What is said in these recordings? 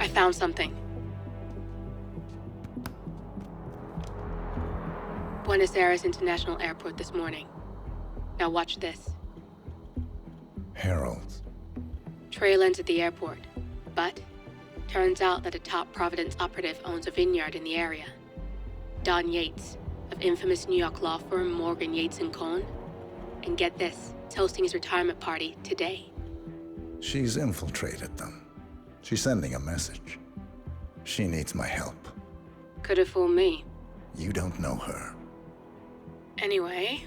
I found something. Buenos Aires International Airport this morning. Now watch this. Heralds. Trail ends at the airport, but turns out that a top Providence operative owns a vineyard in the area. Don Yates, of infamous New York law firm Morgan, Yates & Cohn. And get this, is hosting his retirement party today. She's infiltrated them. She's sending a message. She needs my help. Could have fooled me. You don't know her. Anyway,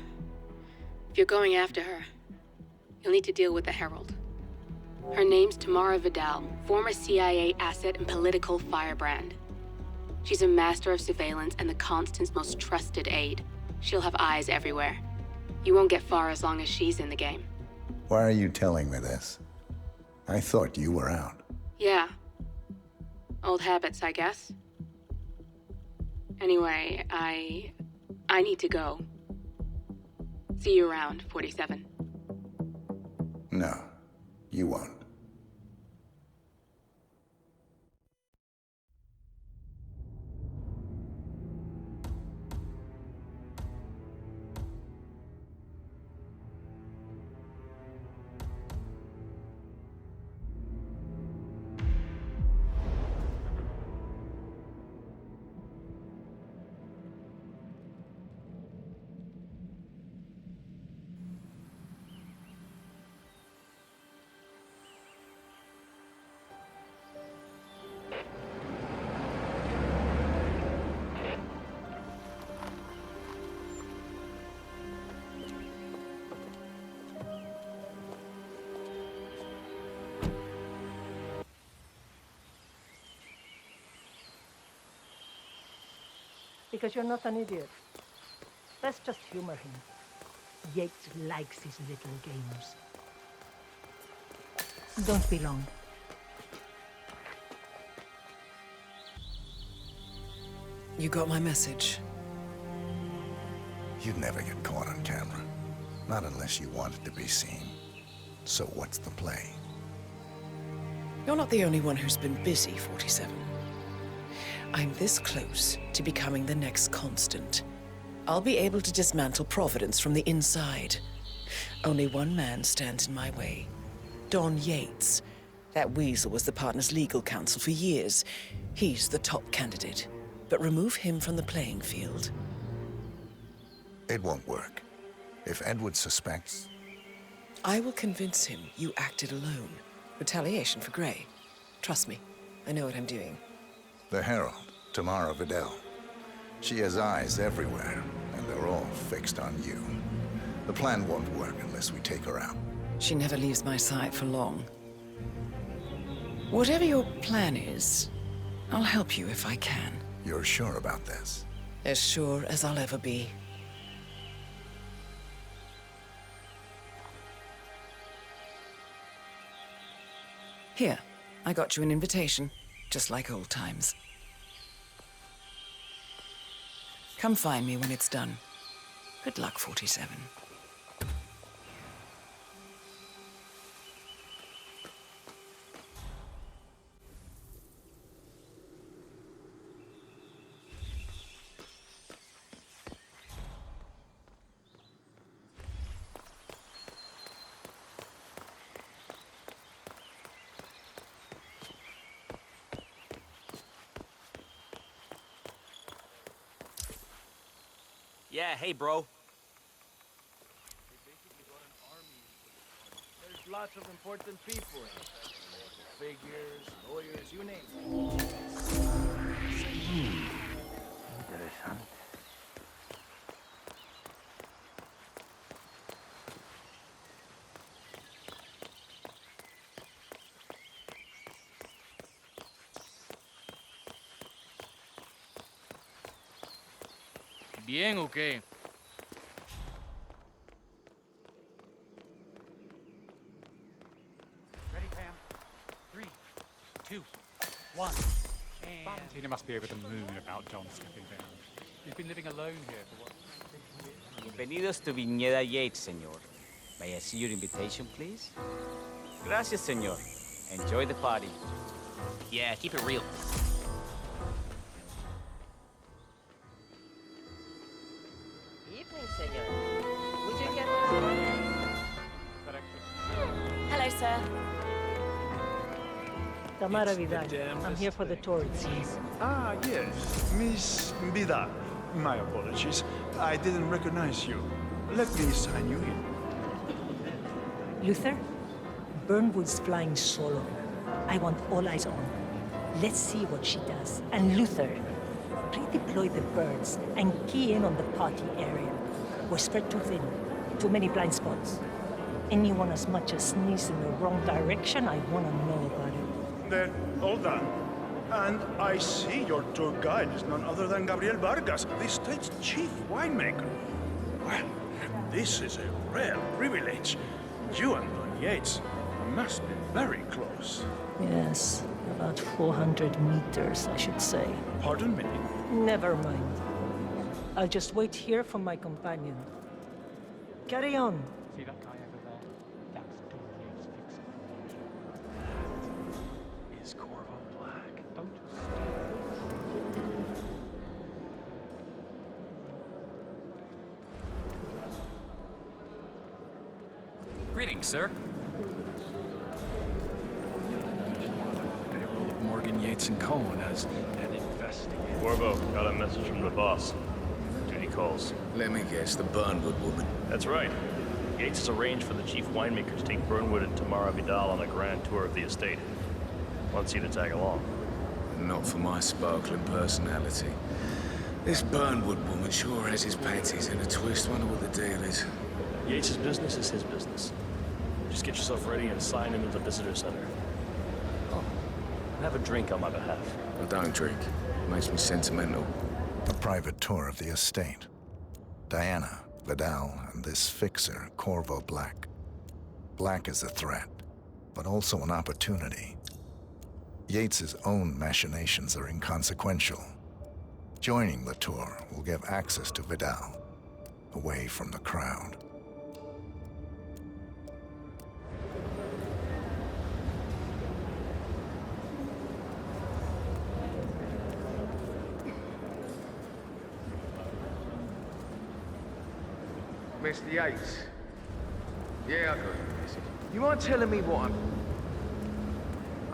if you're going after her, you'll need to deal with the Herald. Her name's Tamara Vidal, former CIA asset and political firebrand. She's a master of surveillance and the Constant's most trusted aide. She'll have eyes everywhere. You won't get far as long as she's in the game. Why are you telling me this? I thought you were out. Yeah. Old habits, I guess. Anyway, I need to go. See you around, 47. No, you won't. Because you're not an idiot. Let's just humor him. Yates likes his little games. Don't be long. You got my message. You'd never get caught on camera. Not unless you wanted to be seen. So what's the play? You're not the only one who's been busy, 47. I'm this close to becoming the next Constant. I'll be able to dismantle Providence from the inside. Only one man stands in my way. Don Yates. That weasel was the partner's legal counsel for years. He's the top candidate. But remove him from the playing field. It won't work. If Edward suspects... I will convince him you acted alone. Retaliation for Grey. Trust me, I know what I'm doing. The Herald, Tamara Vidal. She has eyes everywhere, and they're all fixed on you. The plan won't work unless we take her out. She never leaves my side for long. Whatever your plan is, I'll help you if I can. You're sure about this? As sure as I'll ever be. Here, I got you an invitation, just like old times. Come find me when it's done. Good luck, 47. Yeah, hey, bro. There's lots of important people. Figures, lawyers, you name it. Interesante. ¿Bien o qué? Ready, Pam? 3, 2, 1. And... Tina must be over the moon about John stepping down. He's been living alone here for what? Bienvenidos to Viñeda Yates, señor. May I see your invitation, please? Gracias, señor. Enjoy the party. Yeah, keep it real. Evening, senor. Would you get... Hello, sir. Tamara Vidal. I'm here for the tour, it seems. Ah, yes. Miss Vidal. My apologies. I didn't recognize you. Let me sign you in. Luther? Burnwood's flying solo. I want all eyes on. Let's see what she does. And Luther, redeploy the birds and key in on the party area. We're spread too thin. Too many blind spots. Anyone as much as sneeze in the wrong direction, I want to know about it. Then, hold on. And I see your tour guide is none other than Gabriel Vargas, the state's chief winemaker. Well, this is a rare privilege. You and Don Yates must be very close. Yes, about 400 meters, I should say. Pardon me? Never mind. I'll just wait here for my companion. Carry on. See that guy over there? That's Don Yates fixing the Is Corvo black? Don't Greetings, sir. Payroll of Morgan, Yates, and Cohen as an investigator. Corvo, got a message from the boss. Duty calls. Let me guess, the Burnwood woman. That's right. Yates has arranged for the chief winemaker to take Burnwood and Tamara Vidal on a grand tour of the estate. Wants you to tag along. Not for my sparkling personality. This Burnwood woman sure has his panties in a twist. Wonder what the deal is. Yates' business is his business. Just get yourself ready and sign into the visitor center. Oh, and have a drink on my behalf. I don't drink. Makes me sentimental. A private tour of the estate. Diana, Vidal, and this fixer, Corvo Black. Black is a threat, but also an opportunity. Yates's own machinations are inconsequential. Joining the tour will give access to Vidal, away from the crowd. Mr. Yates. Yeah, I got your message. You mind telling me what I'm...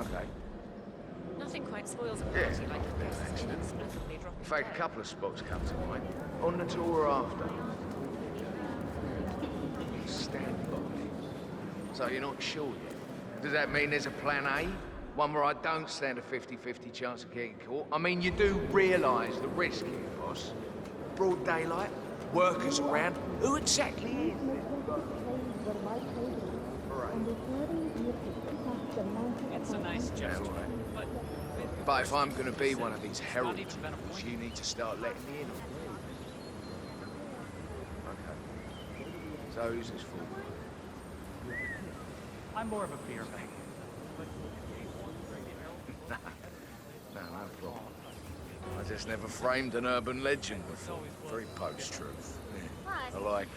Okay. Nothing quite spoils a Yeah. party like a person's inexplicably dropping In fact, a dead. couple of spots come to mind. On the tour or after. Stand by. So you're not sure yet? Does that mean there's a plan A? One where I don't stand a 50-50 chance of getting caught? I mean, you do realise the risk here, boss. Broad daylight, workers around. Who exactly is this? It's a nice gesture. But if I'm gonna be one of these herald troopers, you need to start letting me in. Okay. So who's this for? I'm more of a beer bag. No problem. I just never framed an urban legend before. Very post-truth. Yeah. I like it.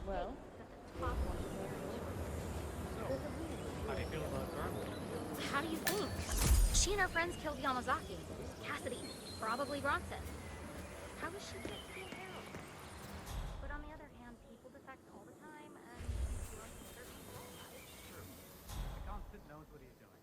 Well, How do you feel about Burnwood? How do you think? She and her friends killed Yamazaki. Cassidy, probably Bronson. How was she fit to be a herald? But on the other hand, people defect all the time, and The constant knows what he's doing.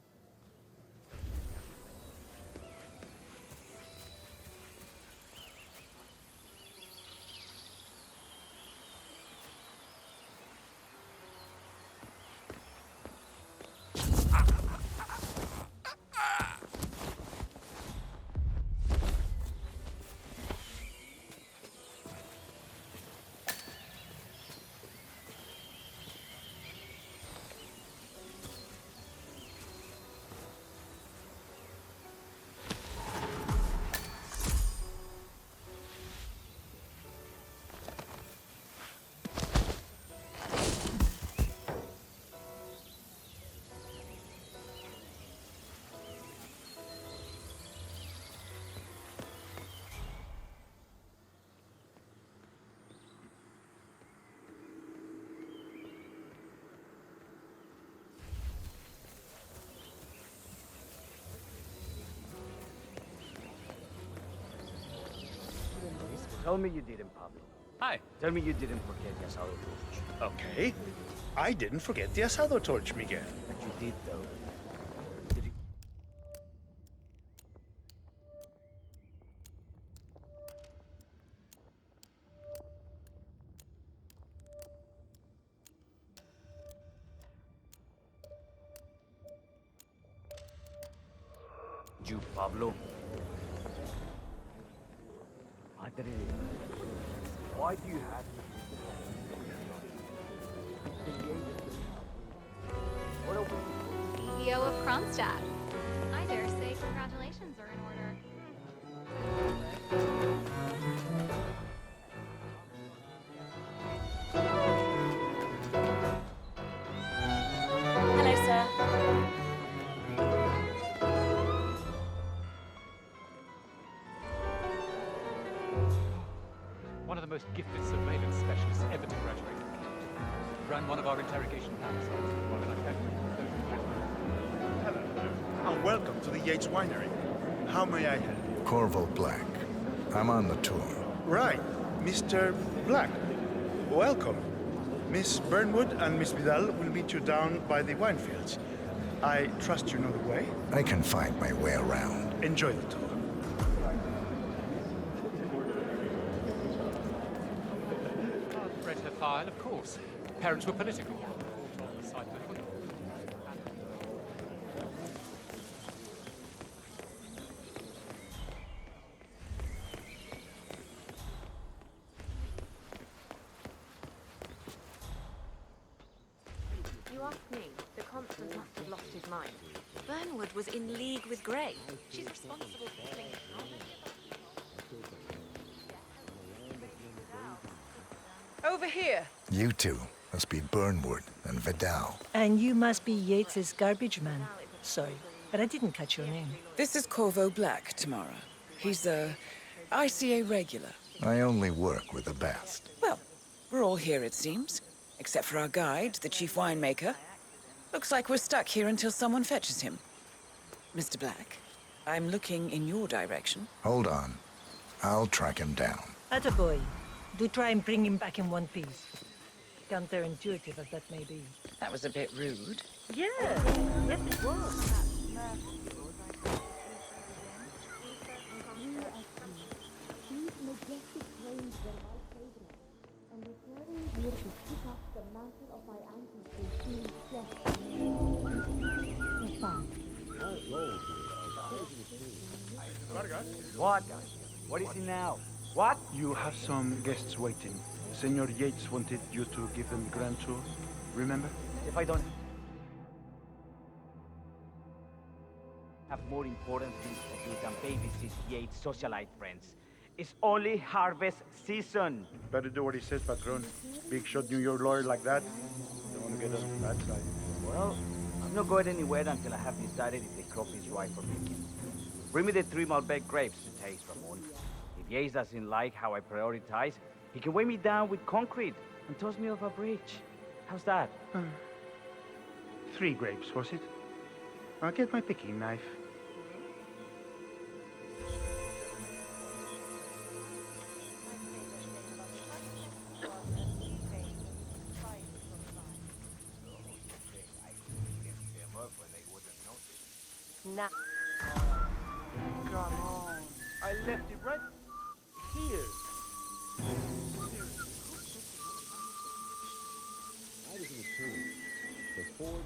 Tell me you didn't, Pablo. Hi. Tell me you didn't forget the asado torch. Okay. I didn't forget the asado torch, Miguel. But you did, though. Did you... You, Pablo. Madre. Why do you have to... What are we... CEO of Kronstadt. I dare say congratulations are in order. Hello, sir. One of the most gifted surveillance specialists ever to graduate. Ran one of our interrogation campsites. One of our Hello. And welcome to the Yates Winery. How may I help you? Corvo Black. I'm on the tour. Right. Mr. Black. Welcome. Miss Burnwood and Miss Vidal will meet you down by the wine fields. I trust you know the way. I can find my way around. Enjoy the tour. read her file, of course. Parents were political. You ask me, the constable must have lost his mind. Burnwood was in league with Grey. She's responsible for killing Over here. You two must be Burnwood and Vidal. And you must be Yates's garbage man. Sorry, but I didn't catch your name. This is Corvo Black, Tamara. He's a ICA regular. I only work with the best. Well, we're all here, it seems. Except for our guide, the chief winemaker. Looks like we're stuck here until someone fetches him. Mr. Black, I'm looking in your direction. Hold on. I'll track him down. Attaboy. Do try and bring him back in one piece. Counterintuitive as that may be. That was a bit rude. Yeah, yes it was. What? What is it now? What? You have some guests waiting. Senor Yates wanted you to give them the grand tour. Remember? If I don't have more important things to do than babysit Yates' socialite friends. It's only harvest season. Better do what he says, Patron. Big shot New York lawyer like that. Don't want to get us on that side. Well, I'm not going anywhere until I have decided if the crop is right for picking. Bring me the 3 Malbec grapes to taste, Ramon. If Yates doesn't like how I prioritize, he can weigh me down with concrete and toss me off a bridge. How's that? 3 grapes, was it? I'll get my picking knife. Nah. Come on. I left it right here. I was in the tomb. The Ford.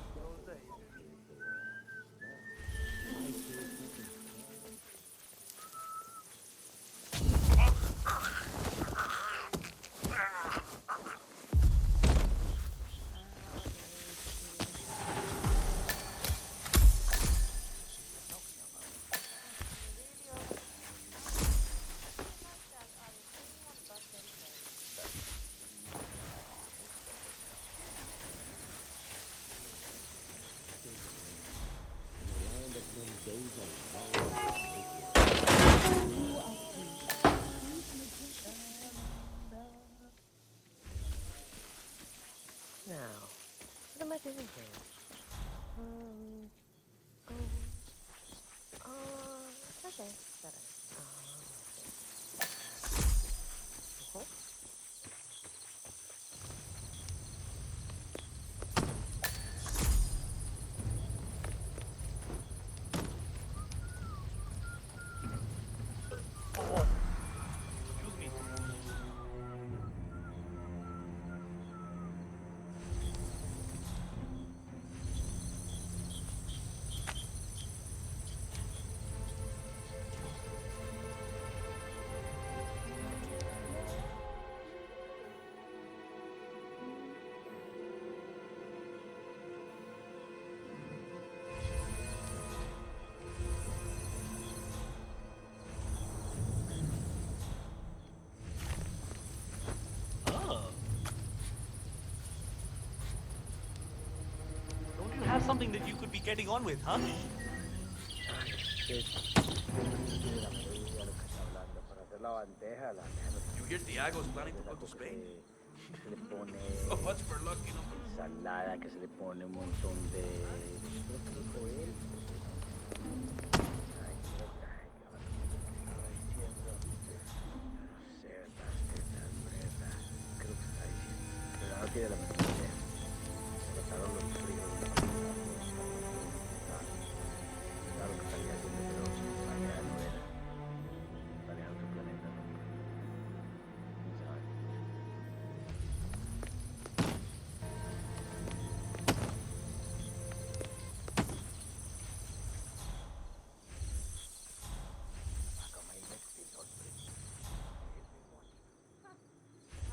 Now, what am I doing here? Okay, better. could be getting on with, huh? You hear Tiago's planning to go to Spain? So much for luck, you know. Ensalada que se le pone un montón de... Creo que dijo él. Ay, creo que... ay, estaba diciendo... Cerdas, tetas, bretas... Creo que está diciendo... Pero no tiene la menor idea. Se notaron los fríos de la claro que estaría haciendo, pero allá no era. Estaría en otro planeta, ¿no? ¿Quién sabe?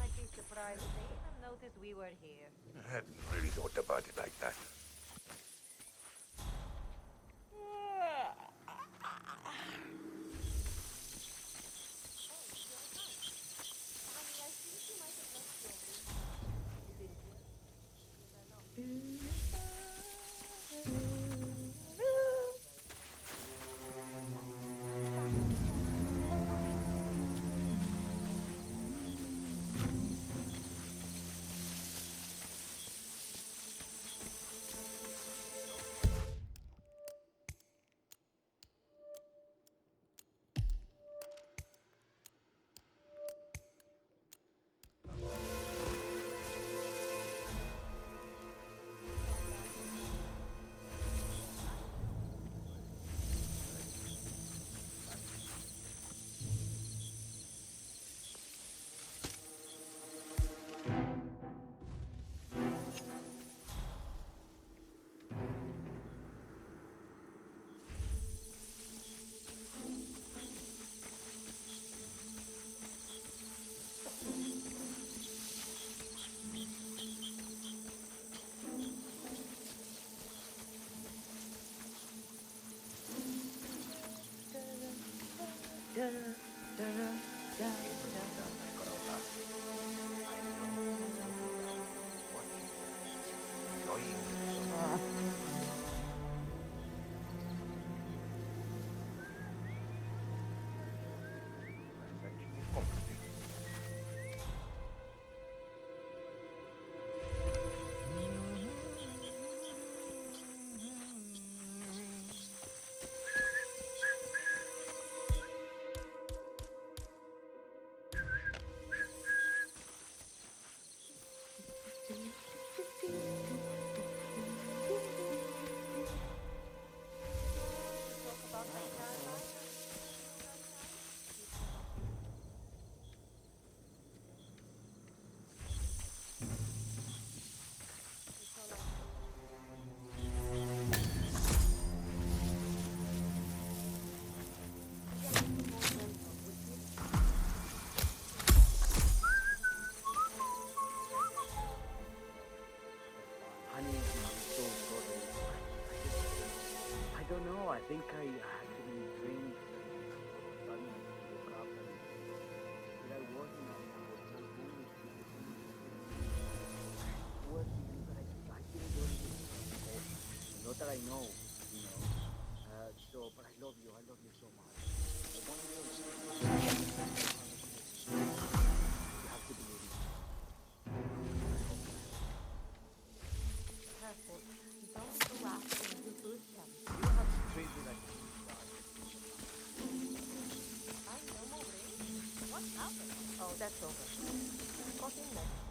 I'd be surprised if they even noticed we were here. I hadn't really thought about it like that. I think I actually dreamed suddenly woke up and I wasn't I was so foolish was because I didn't do anything not that I know, you know. So but I love you so much. I want to know you have to believe me. Careful. Don't go after him. You lose him. You don't have to treat me like this. I know already. What happened? Oh, that's over. Nothing next.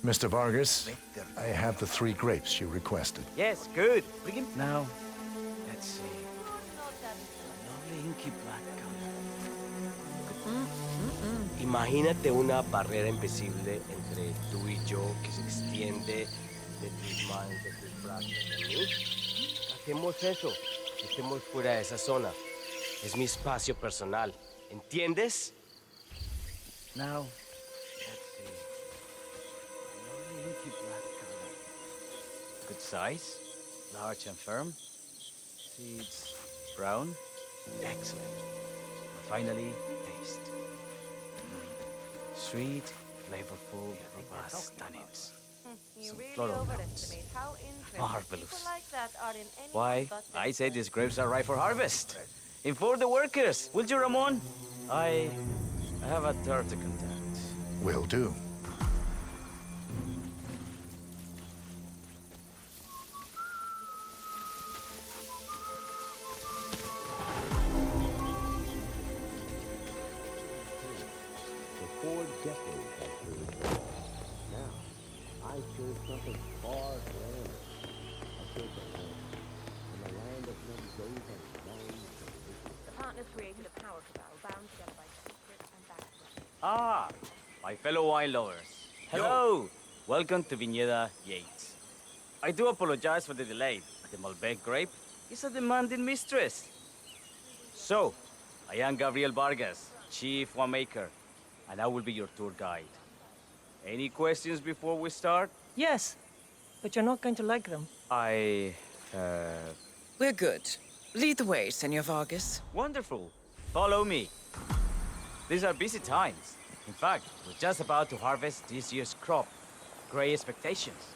Mr. Vargas, I have the 3 grapes you requested. Yes, good. Bring him now. Let's see. Lovely inky black color. Imagínate una barrera invisible entre tú y yo que se extiende de tus manos, de tus brazos, de mí. Hacemos eso, estemos fuera de esa zona. Es mi espacio personal, ¿entiendes? Now, let's see. Lovely inky black color. Good size, large and firm. Seeds brown. Excellent. Finally, taste. Sweet flavorful, robust tannins. You Some really floral notes. overestimate how interesting Marvelous. people like that are in anything Why, but I say these grapes are ripe for harvest. Inform the workers, will you, Ramon? I have a dirt to conduct. Will do. For 4 decades I've served war. Now, I serve something far grander. I serve the land. And the land that never goes unbound. The partners created a power cabal bound together by secret and background. Ah, my fellow wine lovers. Hello! Welcome to Viñeda Yates. I do apologize for the delay. The Malbec grape is a demanding mistress. So, I am Gabriel Vargas, Chief Winemaker, and I will be your tour guide. Any questions before we start? Yes, but you're not going to like them. We're good. Lead the way, Senor Vargas. Wonderful. Follow me. These are busy times. In fact, we're just about to harvest this year's crop. Great expectations.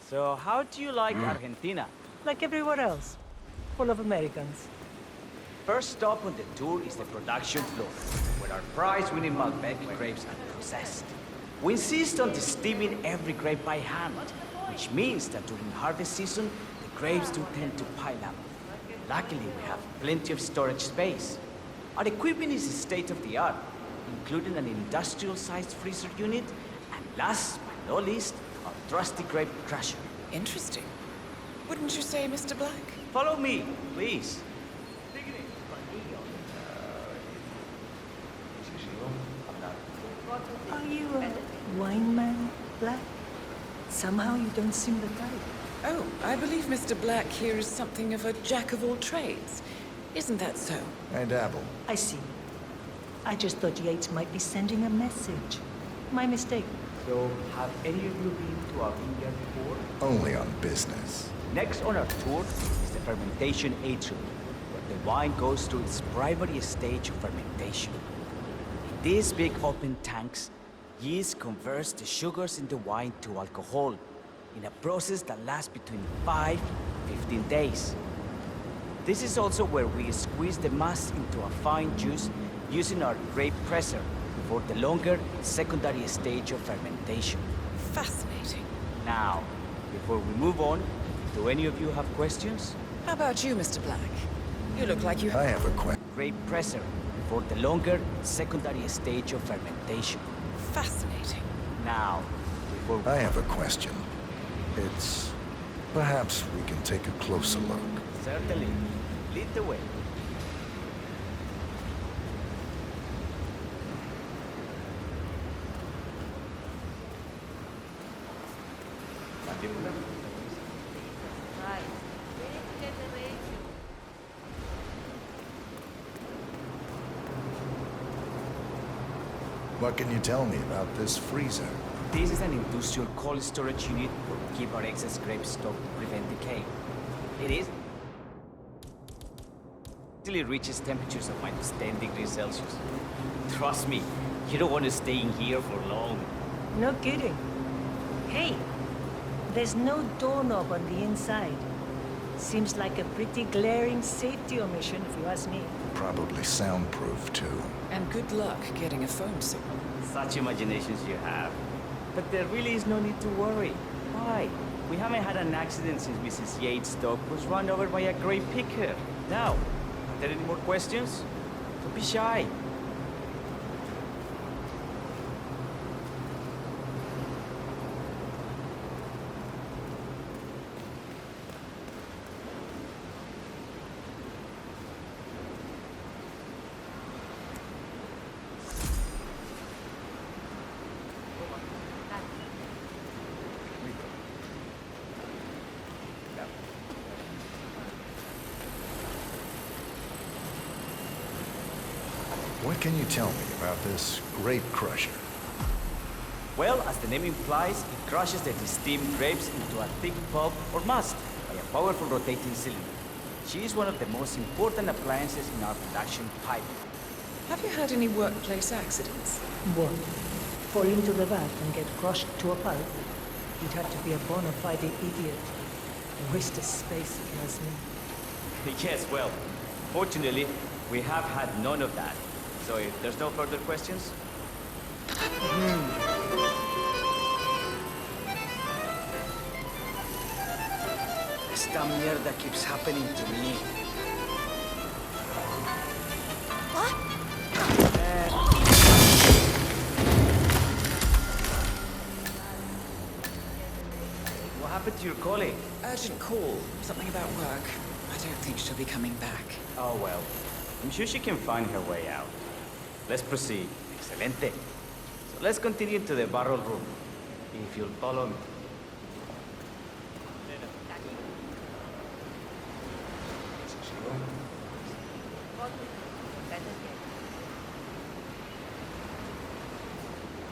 So, how do you like Argentina? Like everywhere else. Full of Americans. First stop on the tour is the production floor, where our prize-winning Malbec grapes are processed. We insist on steaming every grape by hand, which means that during harvest season, the grapes do tend to pile up. Luckily, we have plenty of storage space. Our equipment is state-of-the-art, including an industrial-sized freezer unit, and last but not least, our trusty grape crusher. Interesting. Wouldn't you say, Mr. Black? Follow me, please. Are you a wine man, Black? Somehow you don't seem the type. Oh, I believe Mr. Black here is something of a jack of all trades. Isn't that so? I dabble. I see. I just thought Yates might be sending a message. My mistake. So, have any of you been to our vineyard before? Only on business. Next on our tour is the fermentation atrium, where the wine goes through its primary stage of fermentation. In these big open tanks, yeast converts the sugars in the wine to alcohol, in a process that lasts between 5 and 15 days. This is also where we squeeze the mass into a fine juice using our grape presser for the longer secondary stage of fermentation. Fascinating. Now, before we move on, do any of you have questions? How about you, Mr. Black? You look like you I have a question. Grape presser for the longer secondary stage of fermentation. Fascinating. Now, before I have a question. It's... perhaps we can take a closer look. Certainly. Lead the way. Right. Big generation. What can you tell me about this freezer? This is an industrial cold storage unit where we keep our excess grape stock to prevent decay. It is... till it reaches temperatures of -10 degrees Celsius. Trust me, you don't want to stay in here for long. No kidding. Hey, there's no doorknob on the inside. Seems like a pretty glaring safety omission, if you ask me. Probably soundproof, too. And good luck getting a phone signal. Such imaginations you have. But there really is no need to worry. Why? We haven't had an accident since Mrs. Yates' dog was run over by a grape picker. Now, are there any more questions? Don't be shy. What can you tell me about this grape crusher? Well, as the name implies, it crushes the steamed grapes into a thick pulp or must by a powerful rotating cylinder. She is one of the most important appliances in our production pipeline. Have you had any workplace accidents? What? fall into the vat and get crushed to a pulp, you'd have to be a bona fide idiot. A waste of space, if you ask me. Yes, well, fortunately, we have had none of that. So if there's no further questions... Esta mierda keeps happening to me. What happened to your colleague? Urgent call. Something about work. I don't think she'll be coming back. Oh well, I'm sure she can find her way out. Let's proceed. Excelente. So let's continue to the barrel room. If you'll follow me.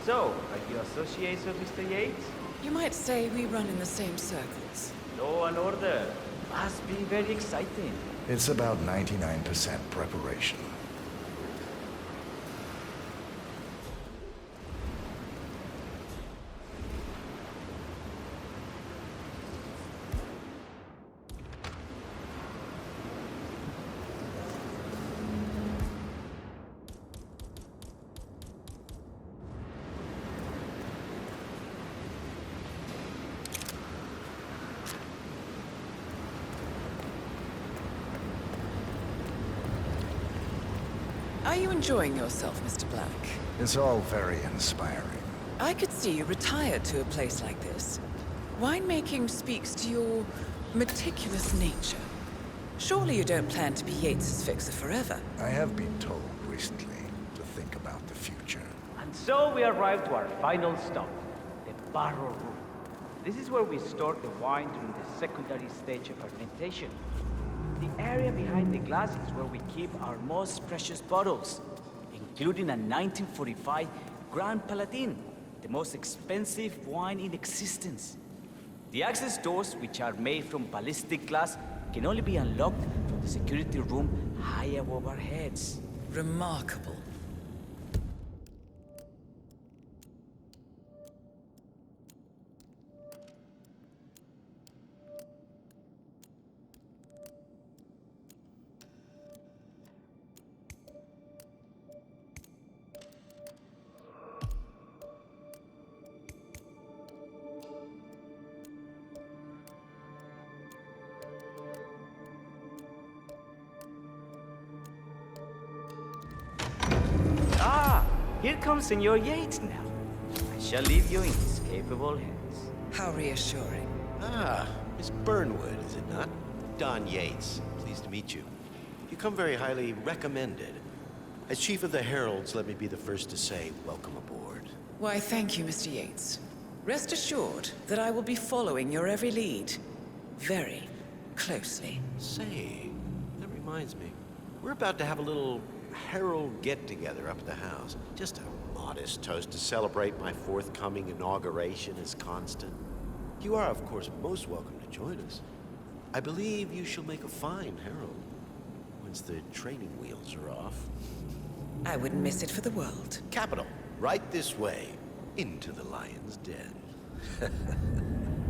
So, are you associates of Mr. Yates? You might say we run in the same circles. Law and order. Must be very exciting. It's about 99% preparation. Are you enjoying yourself, Mr. Black? It's all very inspiring. I could see you retired to a place like this. Winemaking speaks to your meticulous nature. Surely you don't plan to be Yates's fixer forever. I have been told recently to think about the future. And so we arrive to our final stop, the barrel room. This is where we store the wine during the secondary stage of fermentation. The area behind the glass is where we keep our most precious bottles, including a 1945 Grand Paladin, the most expensive wine in existence. The access doors, which are made from ballistic glass, can only be unlocked from the security room high above our heads. Remarkable. Here comes Senor Yates now. I shall leave you in his capable hands. How reassuring. Ah, Miss Burnwood, is it not? Don Yates, pleased to meet you. You come very highly recommended. As Chief of the Heralds, let me be the first to say, welcome aboard. Why, thank you, Mr. Yates. Rest assured that I will be following your every lead. Very closely. Say, that reminds me. We're about to have a little Herald get-together up at the house. Just a modest toast to celebrate my forthcoming inauguration as Constant. You are, of course, most welcome to join us. I believe you shall make a fine Herald, once the training wheels are off. I wouldn't miss it for the world. Capital. Right this way, into the lion's den.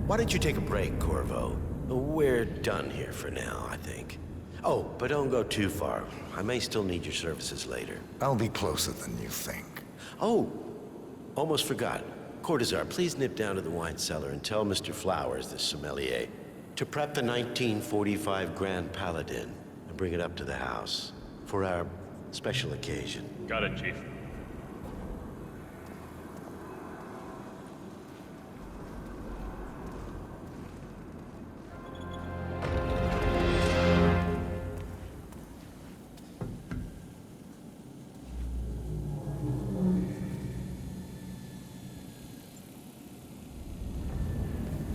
Why don't you take a break, Corvo? We're done here for now, I think. Oh, but don't go too far. I may still need your services later. I'll be closer than you think. Oh, almost forgot. Cortazar, please nip down to the wine cellar and tell Mr. Flowers, the sommelier, to prep the 1945 Grand Paladin and bring it up to the house for our special occasion. Got it, Chief.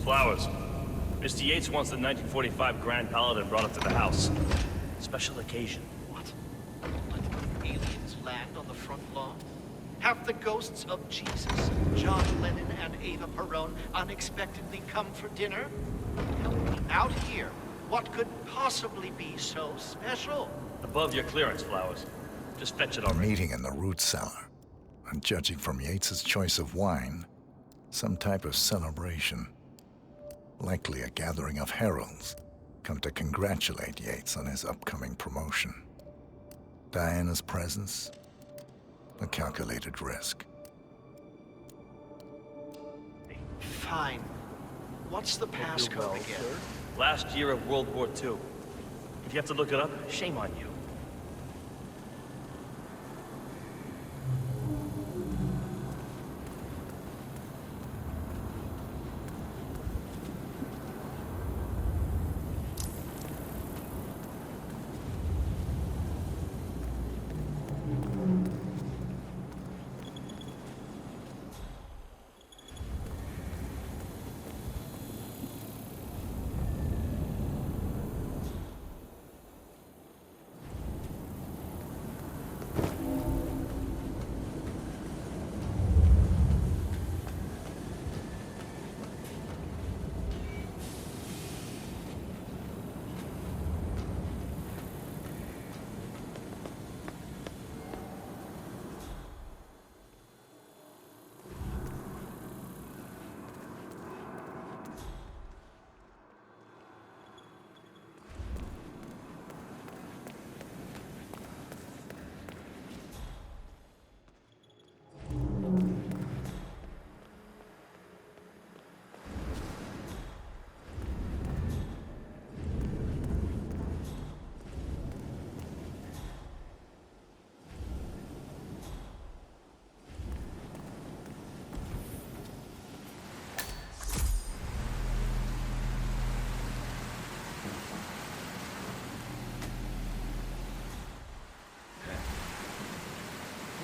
Flowers. Mr. Yates wants the 1945 Grand Paladin brought up to the house. Special occasion. What? Let aliens land on the front lawn? Have the ghosts of Jesus, John Lennon, and Eva Perón unexpectedly come for dinner? Help me out here. What could possibly be so special? Above your clearance, Flowers. Just fetch it A already. meeting in the root cellar. and judging from Yates's choice of wine, some type of celebration. Likely a gathering of heralds come to congratulate Yates on his upcoming promotion. Diana's presence, a calculated risk. Fine. What's the passcode again? Last year of World War II. If you have to look it up, shame on you.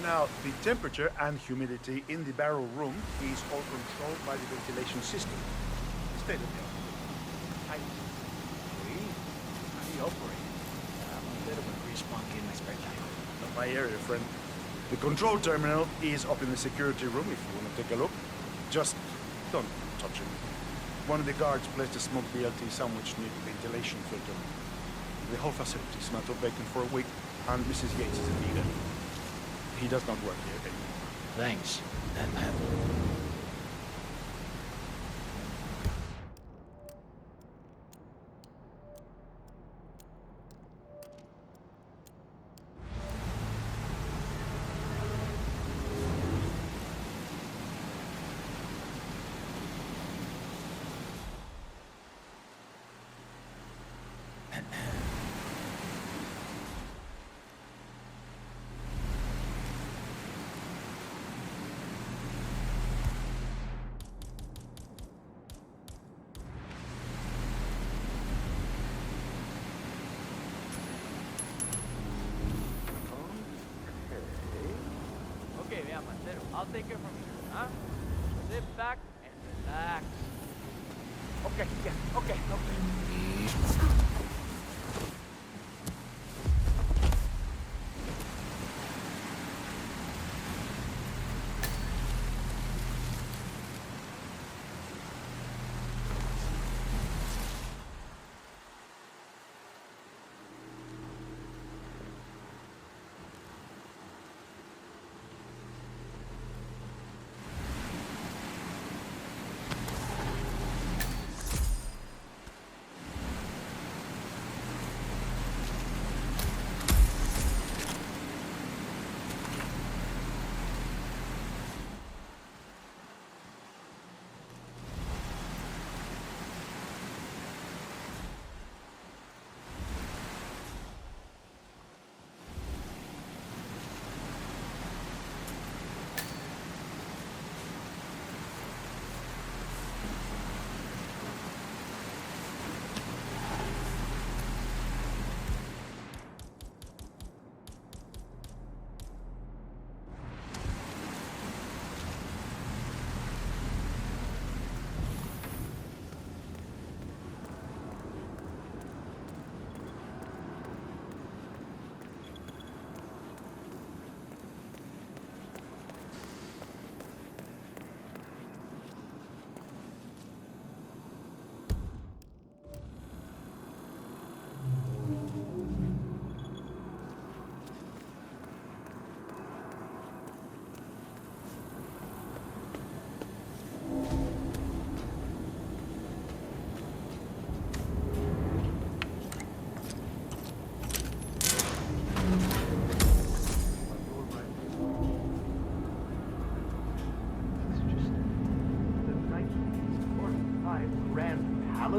Now, the temperature and humidity in the barrel room is all controlled by the ventilation system. State of the art. How do you operate? I'm a bit of a grease monkey in my spare time. Not my area, friend. The control terminal is up in the security room if you want to take a look. Just don't touch it. One of the guards placed a smoked BLT sandwich near the ventilation filter. The whole facility smelled of bacon for a week, and Mrs. Yates is a vegan. He does not work here anymore. Thanks. Okay, yeah, Mancero, I'll take it from here, huh? Sit back and relax. Okay, yeah, okay.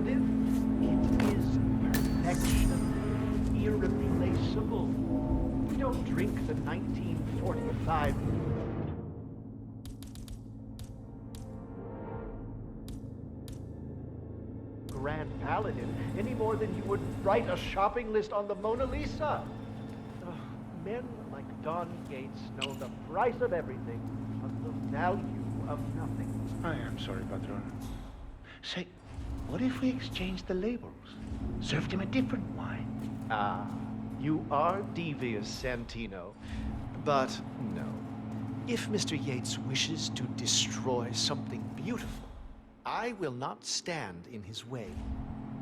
Paladin. It is perfection, irreplaceable. Don't drink the 1945 Grand Paladin any more than you would write a shopping list on the Mona Lisa. Men like Don Gates know the price of everything, but the value of nothing. I am sorry, Patron. Say, what if we exchange the labels? Served him a different wine. Ah, you are devious, Santino. But no. If Mr. Yates wishes to destroy something beautiful, I will not stand in his way.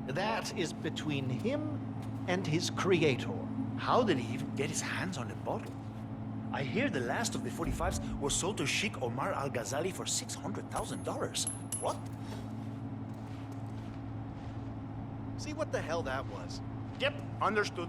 That is between him and his creator. How did he even get his hands on the bottle? I hear the last of the 45s were sold to Sheikh Omar Al-Ghazali for $600,000. What? See what the hell that was. Yep, understood.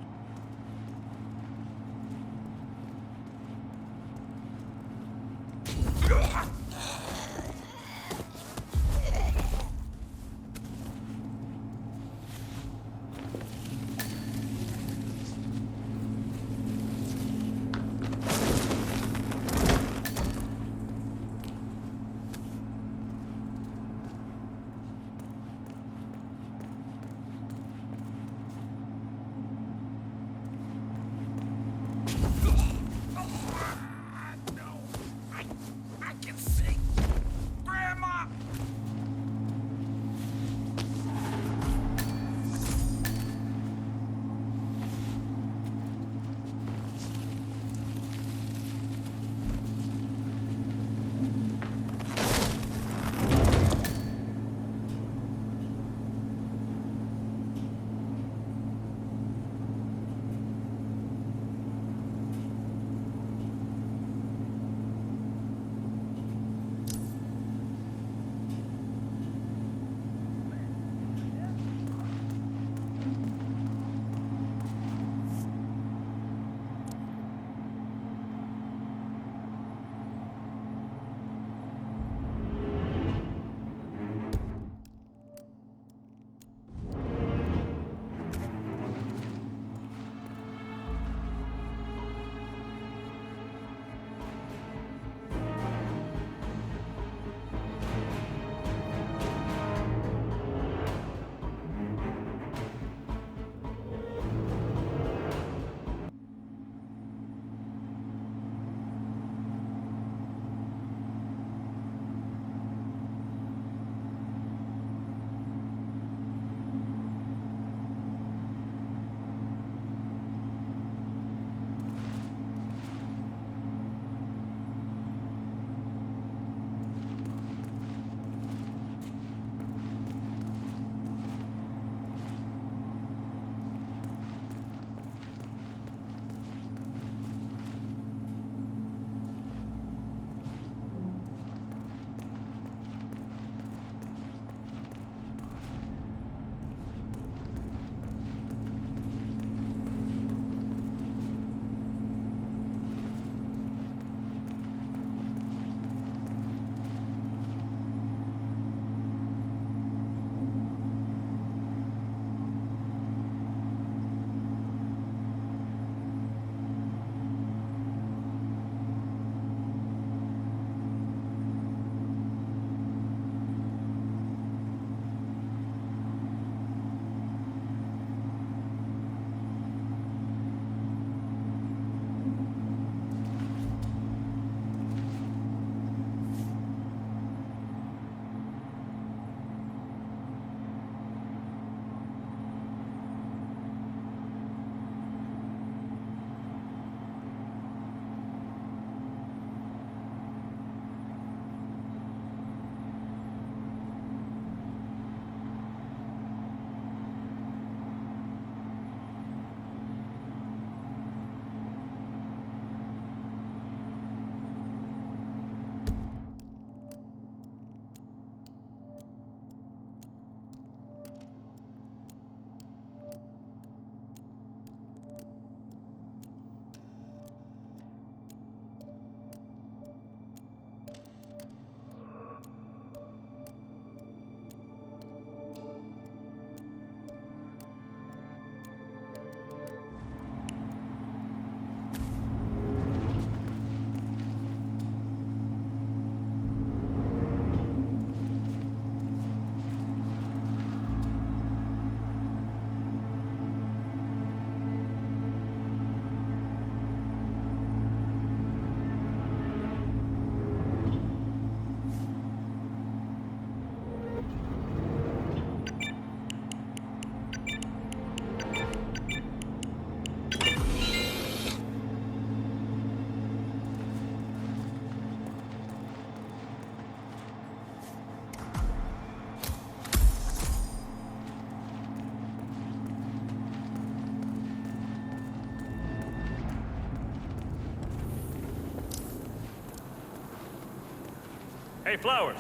Hey, Flowers!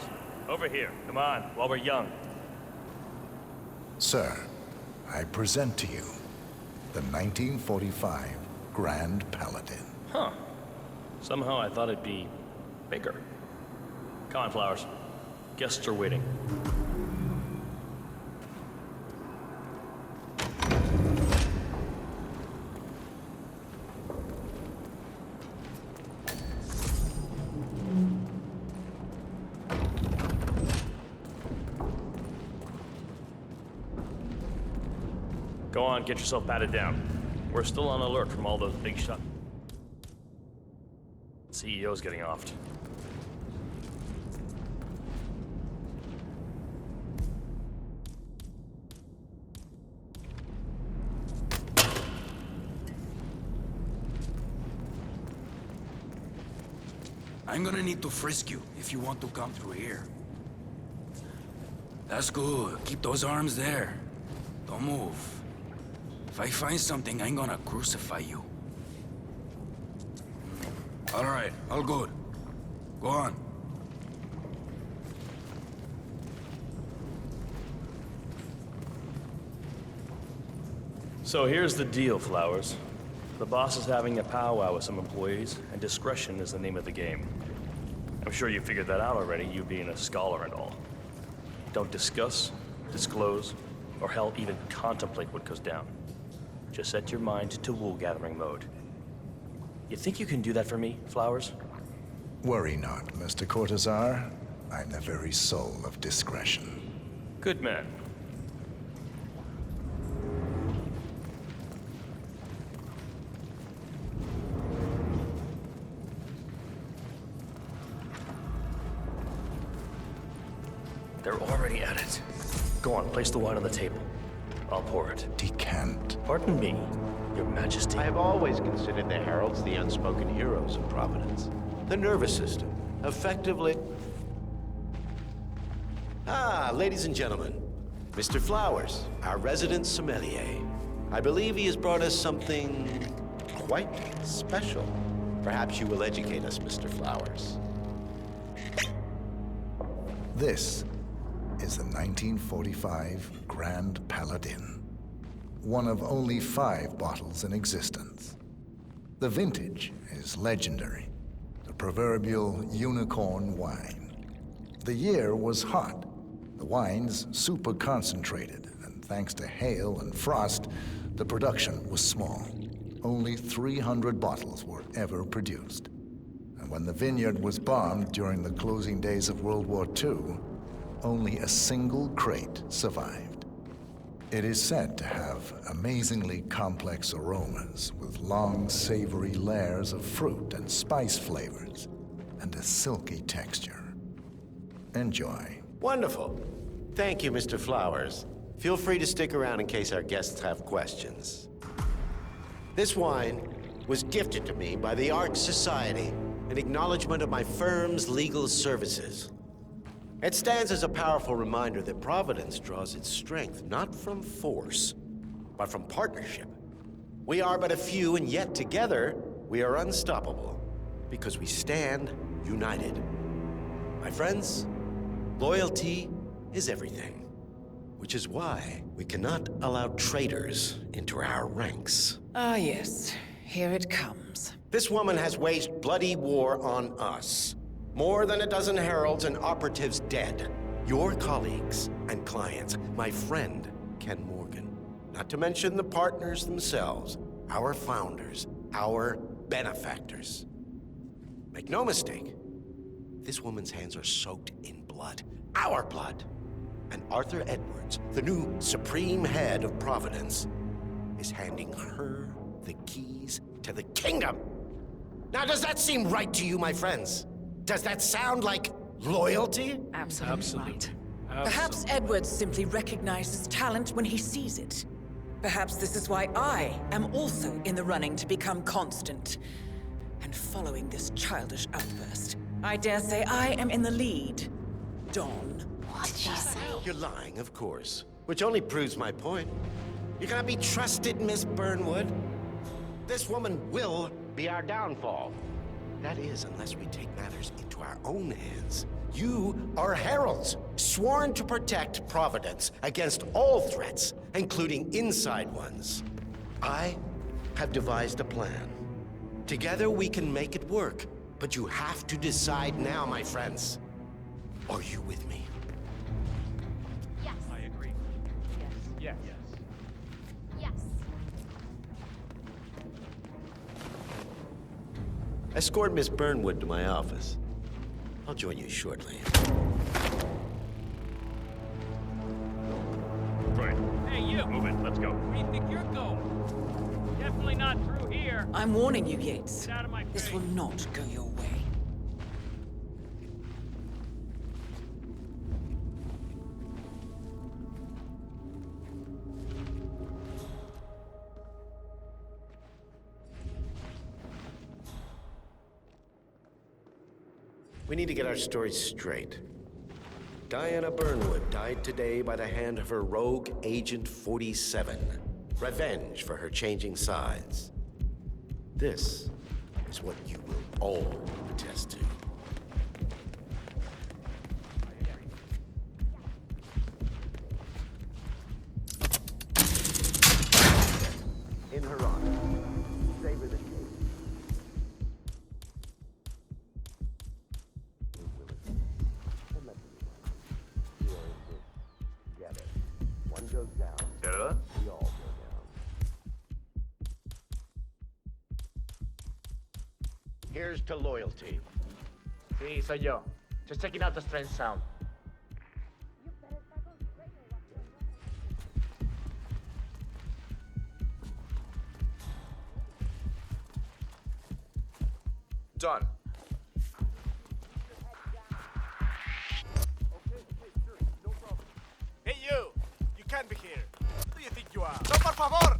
Over here. Come on, while we're young. Sir, I present to you the 1945 Grand Paladin. Huh. Somehow I thought it'd be bigger. Come on, Flowers. Guests are waiting. Go on, get yourself batted down. We're still on alert from all those big shots. CEO's getting offed. I'm gonna need to frisk you if you want to come through here. That's good. Keep those arms there. Don't move. If I find something, I'm gonna crucify you. All right, all good. Go on. So here's the deal, Flowers. The boss is having a powwow with some employees, and discretion is the name of the game. I'm sure you figured that out already, you being a scholar and all. Don't discuss, disclose, or hell, even contemplate what goes down. Just set your mind to wool-gathering mode. You think you can do that for me, Flowers? Worry not, Mr. Cortazar. I'm the very soul of discretion. Good man. They're already at it. Go on, place the wine on the table. I'll pour it. Decant. Pardon me, Your Majesty. I have always considered the heralds the unspoken heroes of Providence. The nervous system, effectively... Ah, ladies and gentlemen, Mr. Flowers, our resident sommelier. I believe he has brought us something quite special. Perhaps you will educate us, Mr. Flowers. This is the 1945 Grand Paladin, one of only 5 bottles in existence. The vintage is legendary, the proverbial unicorn wine. The year was hot, the wine's super concentrated, and thanks to hail and frost, the production was small. Only 300 bottles were ever produced. And when the vineyard was bombed during the closing days of World War II, only a single crate survived. It is said to have amazingly complex aromas with long, savory layers of fruit and spice flavors, and a silky texture. Enjoy. Wonderful. Thank you, Mr. Flowers. Feel free to stick around in case our guests have questions. This wine was gifted to me by the Arch Society in acknowledgement of my firm's legal services. It stands as a powerful reminder that Providence draws its strength not from force, but from partnership. We are but a few, and yet together we are unstoppable because we stand united. My friends, loyalty is everything, which is why we cannot allow traitors into our ranks. Ah, yes. Here it comes. This woman has waged bloody war on us. More than a dozen heralds and operatives dead. Your colleagues and clients. My friend, Ken Morgan. Not to mention the partners themselves. Our founders. Our benefactors. Make no mistake. This woman's hands are soaked in blood. Our blood. And Arthur Edwards, the new supreme head of Providence, is handing her the keys to the kingdom. Now, does that seem right to you, my friends? Does that sound like loyalty? Absolutely right. Perhaps Edwards simply recognizes talent when he sees it. Perhaps this is why I am also in the running to become constant. And following this childish outburst, I dare say I am in the lead. Dawn. What did she say? You're lying, of course. Which only proves my point. You cannot be trusted, Miss Burnwood. This woman will be our downfall. That is, unless we take matters into our own hands. You are heralds, sworn to protect Providence against all threats, including inside ones. I have devised a plan. Together we can make it work, but you have to decide now, my friends. Are you with me? Yes. I agree. Yes. Yes. Yes. Escort Miss Burnwood to my office. I'll join you shortly. Right. Hey, you! Move it, let's go. Where do you think you're going? Definitely not through here. I'm warning you, Yates. Get out of my This face. will not go your way. We need to get our story straight. Diana Burnwood died today by the hand of her rogue Agent 47. Revenge for her changing sides. This is what you will all attest to. In her honor, savor the cake. Together. One goes down. We all go down. Here's to loyalty. Sí, soy yo. Just checking out the strange sound. Done. Hey, you! You can't be here. Who do you think you are? No, por favor!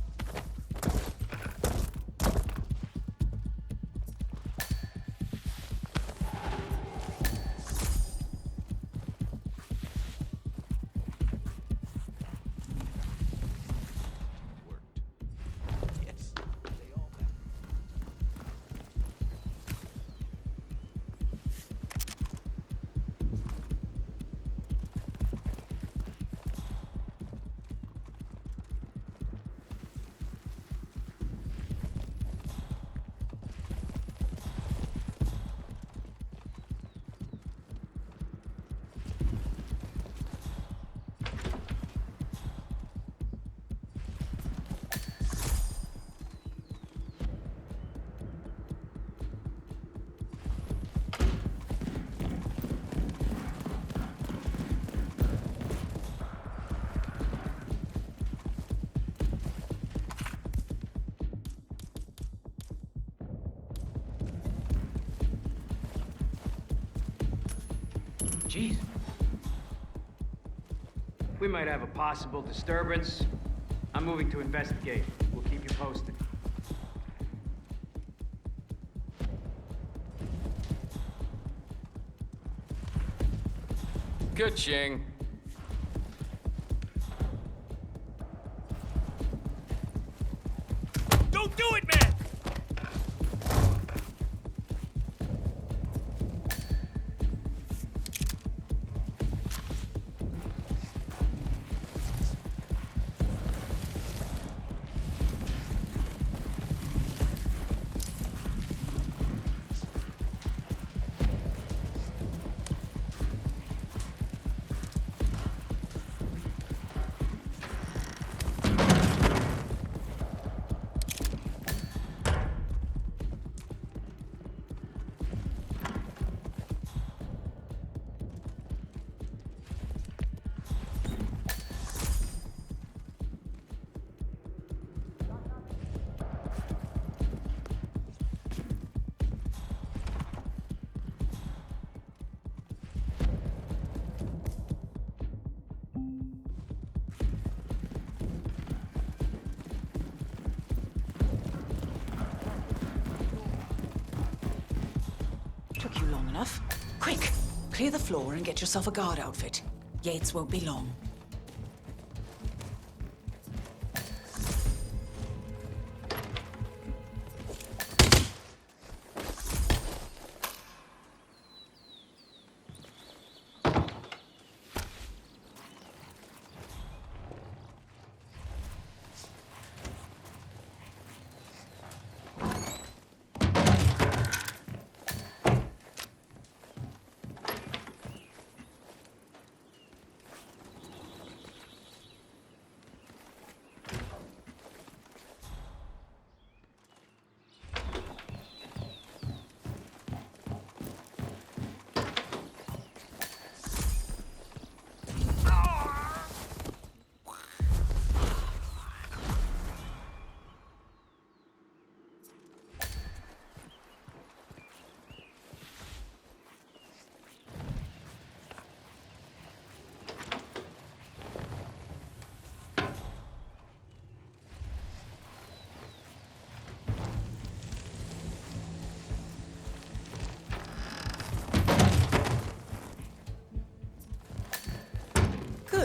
Jeez. We might have a possible disturbance. I'm moving to investigate. We'll keep you posted. Good, Ching. Don't do it, man! Took you long enough. Quick! Clear the floor and get yourself a guard outfit. Yates won't be long.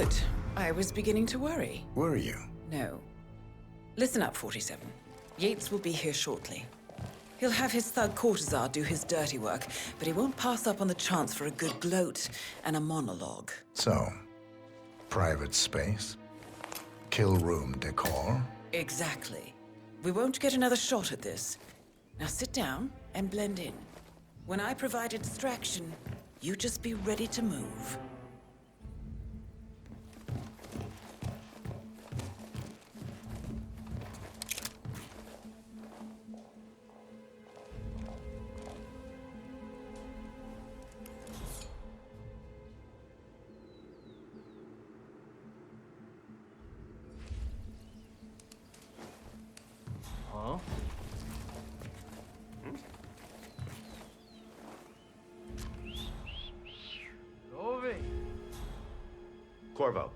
Good. I was beginning to worry. Were you? No. Listen up, 47. Yates will be here shortly. He'll have his thug Cortazar do his dirty work, but he won't pass up on the chance for a good gloat and a monologue. So, private space? Kill room decor? Exactly. We won't get another shot at this. Now sit down and blend in. When I provide a distraction, you just be ready to move. Huh? Corvo,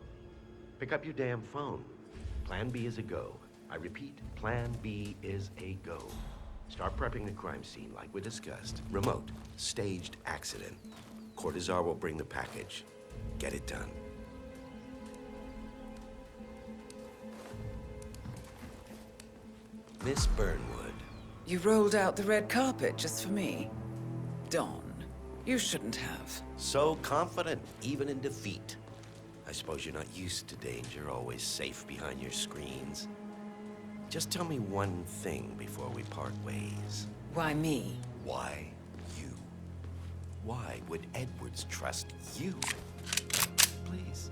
pick up your damn phone. Plan B is a go. I repeat, Plan B is a go. Start prepping the crime scene like we discussed. Remote, staged accident. Cortazar will bring the package. Get it done. Miss Burnwood. You rolled out the red carpet just for me. Don, you shouldn't have. So confident, even in defeat. I suppose you're not used to danger, always safe behind your screens. Just tell me one thing before we part ways. Why me? Why you? Why would Edwards trust you? Please.